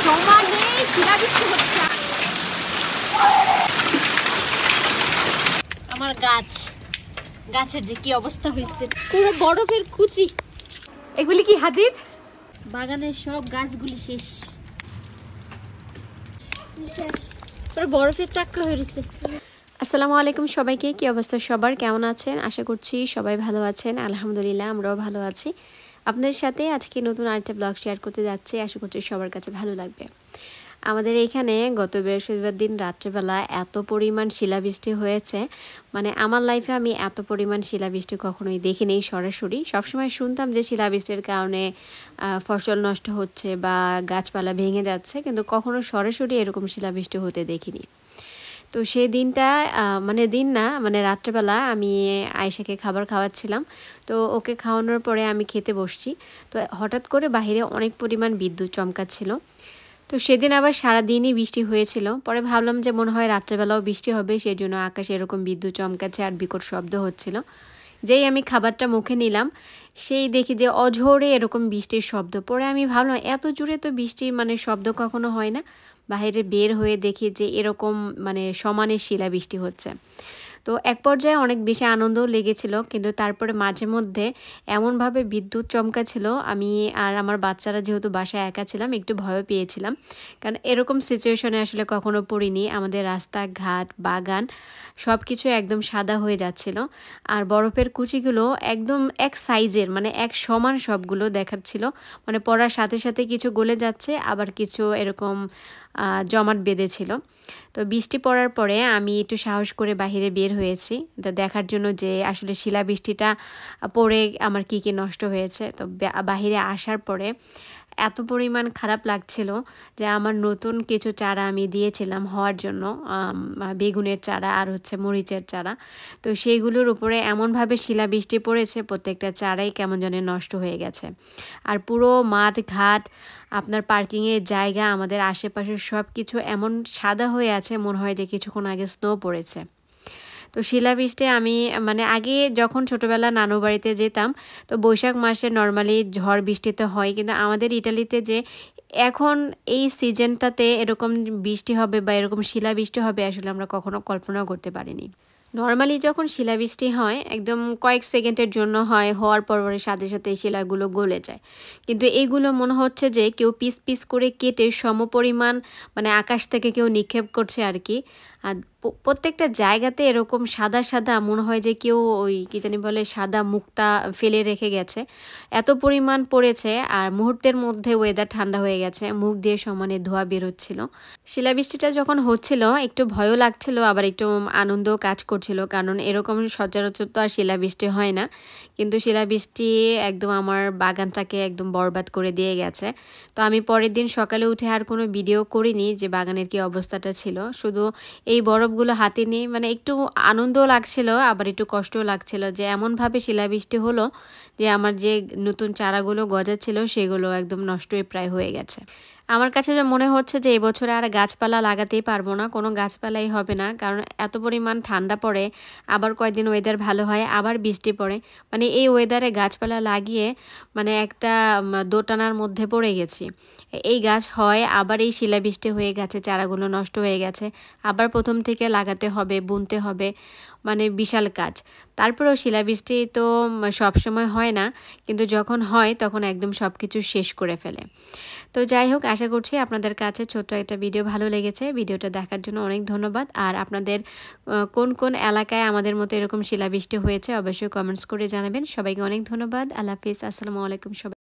সমানে শিলাবৃষ্টি হচ্ছে। আমার গাছের যে কি অবস্থা হয়েছে, পুরো বরফের কুচি। এগুলি কি হাদিদ? বাগানের সব গাছগুলি শেষ, পুরো বরফের চাক্কা হয়ে গেছে। আসসালামু আলাইকুম সবাইকে, কি অবস্থা সবার, কেমন আছেন? আশা করছি সবাই ভালো আছেন। আলহামদুলিল্লাহ আমরাও ভালো আছি। আপনাদের সাথে আজকে নতুন আরেকটা ব্লগ শেয়ার করতে যাচ্ছি, আশা করছি সবার কাছে ভালো লাগবে। আমাদের এখানে গত বৃহস্পতিবার দিন রাত্রেবেলা এত পরিমাণ শিলাবৃষ্টি হয়েছে, মানে আমার লাইফে আমি এত পরিমাণ শিলাবৃষ্টি কখনোই দেখিনি সরাসরি। সবসময় শুনতাম যে শিলাবৃষ্টির কারণে ফসল নষ্ট হচ্ছে বা গাছপালা ভেঙে যাচ্ছে, কিন্তু কখনো সরাসরি এরকম শিলাবৃষ্টি হতে দেখিনি। তো সেই দিনটা মানে রাত্রেবেলা আমি আয়েশাকে খাবার খাওয়াচ্ছিলাম। তো ওকে খাওয়ানোর পরে আমি খেতে বসছি, তো হঠাৎ করে বাহিরে অনেক পরিমাণ বিদ্যুৎ চমকাচ্ছিল। তো সেদিন আবার সারাদিনই বৃষ্টি হয়েছিল। পরে ভাবলাম যে মনে হয় রাত্রেবেলাও বৃষ্টি হবে, সেই জন্য আকাশে এরকম বিদ্যুৎ চমকাচ্ছে আর বিকট শব্দ হচ্ছিল। যেই আমি খাবারটা মুখে নিলাম, সেই দেখি যে অঝোরে এরকম বৃষ্টির শব্দ। পরে আমি ভাবলাম এত জোরে তো বৃষ্টির শব্দ কখনো হয় না। বাইরে বের হয়ে দেখি যে এরকম সমানে শিলাবৃষ্টি হচ্ছে। তো এক পর্যায়ে অনেক বেশি আনন্দও লেগেছিল, কিন্তু তারপরে মাঝে মধ্যে এমনভাবে বিদ্যুৎ চমকাচ্ছিল, আমি আর আমার বাচ্চারা যেহেতু বাসায় একা ছিলাম একটু ভয়ও পেয়েছিলাম, কারণ এরকম সিচুয়েশনে আসলে কখনো পড়িনি। আমাদের রাস্তাঘাট বাগান সব কিছু একদম সাদা হয়ে যাচ্ছিল, আর বরফের কুচিগুলো একদম এক সাইজের, এক সমান সবগুলো দেখাচ্ছিল। পড়ার সাথে সাথে কিছু গলে যাচ্ছে, আবার কিছু এরকম জমাট বেঁধেছিল। তো বৃষ্টি পড়ার পরে আমি একটু সাহস করে বাহিরে বের হয়েছি, তো দেখার জন্য যে আসলে শিলাবৃষ্টিটা পড়ে আমার কী কী নষ্ট হয়েছে। তো বাহিরে আসার পরে এত পরিমাণ খারাপ লাগছিল যে আমার নতুন কিছু চারা আমি দিয়েছিলাম হওয়ার জন্য, বেগুনের চারা আর মরিচের চারা, তো সেইগুলোর উপরে এমনভাবে শিলাবৃষ্টি পড়েছে প্রত্যেকটা চারাই কেমন যেন নষ্ট হয়ে গেছে। আর পুরো মাঠ ঘাট, আপনার পার্কিংয়ের জায়গা, আমাদের আশেপাশের সব কিছু এমন সাদা হয়ে আছে, মনে হয় যে কিছুক্ষণ আগে স্নো পড়েছে। তো শিলাবৃষ্টি আমি আগে যখন ছোটোবেলা নানু বাড়িতে যেতাম, তো বৈশাখ মাসে নর্মালি ঝড় বৃষ্টি তো হয়, কিন্তু আমাদের ইটালিতে যে এখন এই সিজনটাতে এরকম বৃষ্টি হবে বা এরকম শিলাবৃষ্টি হবে আসলে আমরা কখনো কল্পনাও করতে পারিনি। নর্মালি যখন শিলাবৃষ্টি হয় একদম কয়েক সেকেন্ডের জন্য হয়, হওয়ার পরে সাথে সাথে শিলাগুলো গলে যায়, কিন্তু এইগুলো মনে হচ্ছে যে কেউ পিস পিস করে কেটে সমপরিমাণ আকাশ থেকে কেউ নিক্ষেপ করছে আর কি। আর প্রত্যেকটা জায়গাতে এরকম সাদা সাদা, মনে হয় যে কেউ ওই কী জানি বলে সাদা মুক্তা ফেলে রেখে গেছে, এত পরিমাণ পড়েছে। আর মুহূর্তের মধ্যে ওয়েদার ঠান্ডা হয়ে গেছে, মুখ দিয়ে সমানে ধোঁয়া বেরোচ্ছিল। শিলাবৃষ্টিটা যখন হচ্ছিল একটু ভয়ও লাগছিল, আবার একটু আনন্দও কাজ করছিল, কারণ এরকম সচরাচর তো আর শিলাবৃষ্টি হয় না। কিন্তু শিলাবৃষ্টি একদম আমার বাগানটাকে একদম বরবাদ করে দিয়ে গেছে। তো আমি পরের দিন সকালে উঠে আর কোনো ভিডিও করিনি যে বাগানের কি অবস্থাটা ছিল, শুধু এই বরফগুলো হাতে নিয়ে একটু আনন্দও লাগছিল, আবার একটু কষ্টও লাগছিল যে এমনভাবে শিলাবৃষ্টি হলো যে আমার যে নতুন চারাগুলো গজাচ্ছিল সেগুলো একদম নষ্টই প্রায় হয়ে গেছে। আমার কাছে যে মনে হচ্ছে যে এবছরে আর গাছপালা লাগাতেই পারবো না, কোনো গাছপালাই হবে না, কারণ এত পরিমাণ ঠান্ডা পড়ে, আবার কয়েকদিন ওয়েদার ভালো হয়, আবার বৃষ্টি পড়ে, এই ওয়েদারে গাছপালা লাগিয়ে একটা দোটানার মধ্যে পড়ে গেছি। এই গাছ হয়, আবার এই শিলাবৃষ্টি হয়ে গেছে, চারাগুলো নষ্ট হয়ে গেছে, আবার প্রথম থেকে লাগাতে হবে, বুনতে হবে, বিশাল কাজ। তারপরেও শিলাবৃষ্টি তো সবসময় হয় না, কিন্তু যখন হয় তখন একদম সব কিছু শেষ করে ফেলে। তো যাই হোক, আশা করছি আপনাদের কাছে ছোট্ট একটা ভিডিও ভালো লেগেছে। ভিডিওটা দেখার জন্য অনেক ধন্যবাদ। আর আপনাদের কোন কোন এলাকায় আমাদের মতো এরকম শিলাবৃষ্টি হয়েছে অবশ্যই কমেন্টস করে জানাবেন। সবাইকে অনেক ধন্যবাদ। আল্লাহ হাফিজ, আসসালামু আলাইকুম সবাই।